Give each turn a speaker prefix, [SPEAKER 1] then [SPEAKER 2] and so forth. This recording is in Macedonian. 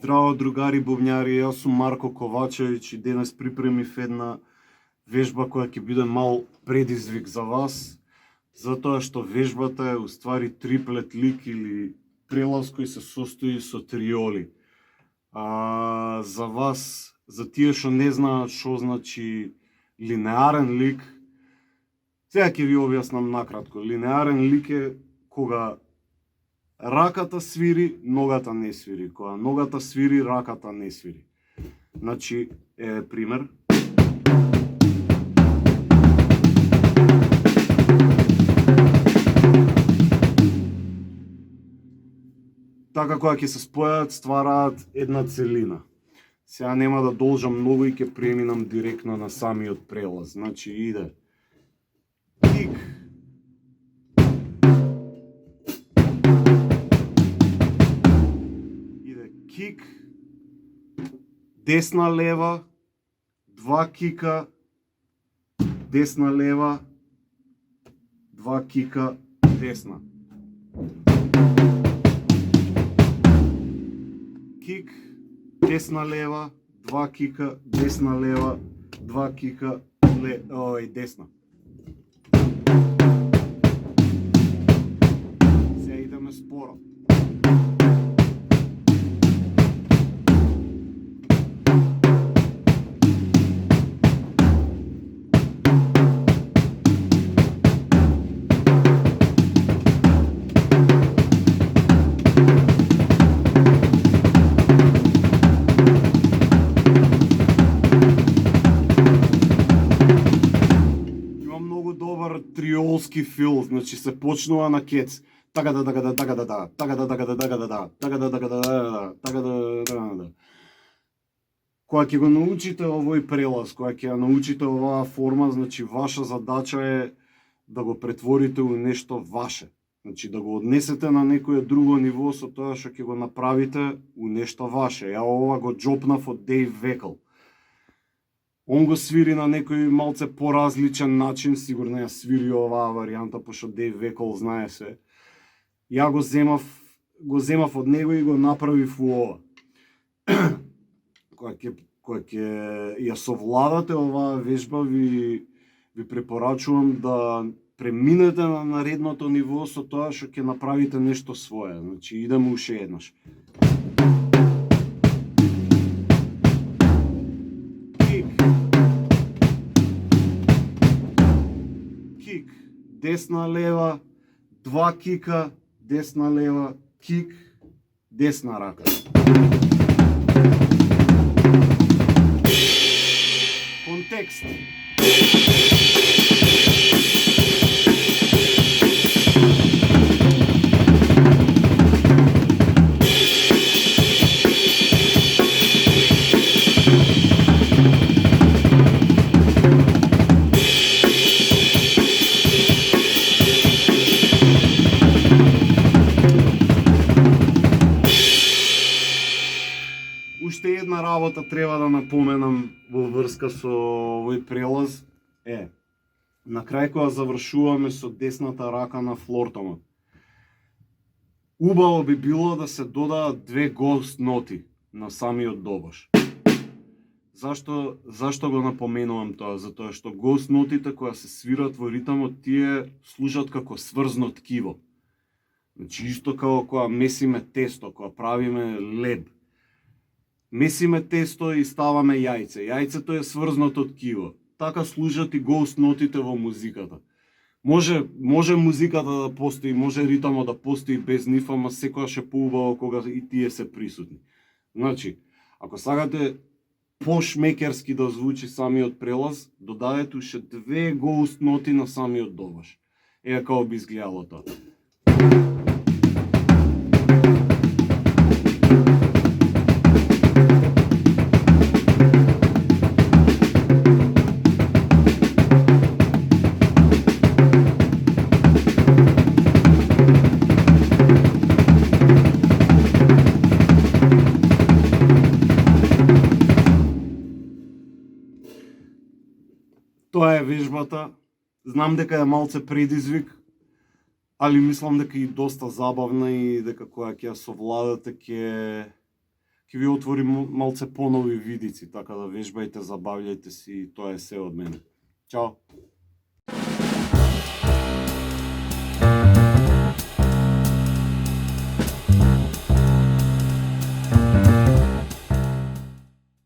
[SPEAKER 1] Здраво, другари бубњари, јас сум Марко Ковачевиќ и денес припремив една вежба која ќе биде мал предизвик за вас, затоа што вежбата е уствари триплет лик или прелаз кој се состои со триоли. За вас, за тие што не знаат што значи линеарен лик, сега ќе ви објаснам накратко. Линеарен лик е кога раката свири, ногата не свири. Кога ногата свири, раката не свири. Значи, пример. Така кога ќе се спојат, ствараат една целина. Сега нема да должам многу и ќе преминам директно на самиот прелаз. Значи, иде кик, кик, десна лева, два кика, десна лева, два кика, десна. Кик, десна лева, два кика, десна лева, два кика, десна. Сега идеме споро. Триолски фил, значи се почнува на кец. Така да. Кога ќе го научите овој прелаз, кога ќе ја научите оваа форма, значи ваша задача е да го претворите у нешто ваше. Значи да го однесете на некое друго ниво со тоа што ќе го направите у нешто ваше. Ја ова го џопнав од Дейв Векл. Он го свири на некој малце поразличен начин, сигурно ја свири оваа варијанта, пошто Дейв Векл знае се. Ја го земав од него и го направив у ова. Кога ќе ја совладате оваа вежба, ви препорачувам да преминете на наредното ниво со тоа што ќе направите нешто свое. Значи, идеме уште еднаш. Кик, десна лева, два кика, десна лева, кик, десна рака. Контекст. Уште една работа треба да напоменам во врска со овој прелаз на крај кога завршуваме со десната рака на флортомот. Убаво би било да се додаат две гост ноти на самиот добаш. Зашто го напоменувам тоа? Затоа што гост нотите кога се свират во ритамот, тие служат како сврзно ткиво. Значи исто како кога месиме тесто, кога правиме леб. Месиме тесто и ставаме јајце. Јајцето е сврзното ткиво. Така служат и гост нотите во музиката. Може музиката да постои, може ритамот да постои без нив, ама секогаш е поубаво кога и тие се присутни. Значи, ако сакате пошмекерски да звучи самиот прелаз, додадете уште две гост ноти на самиот добаш. Како би изгледало тоа. Тоа е вежбата. Знам дека е малце предизвик, али мислам дека и доста забавна и дека кога ќе ја совладате ќе ќе ви отвори малце понови видици, така да вежбајте, забавлjaјте си и тоа е се од мене. Чао!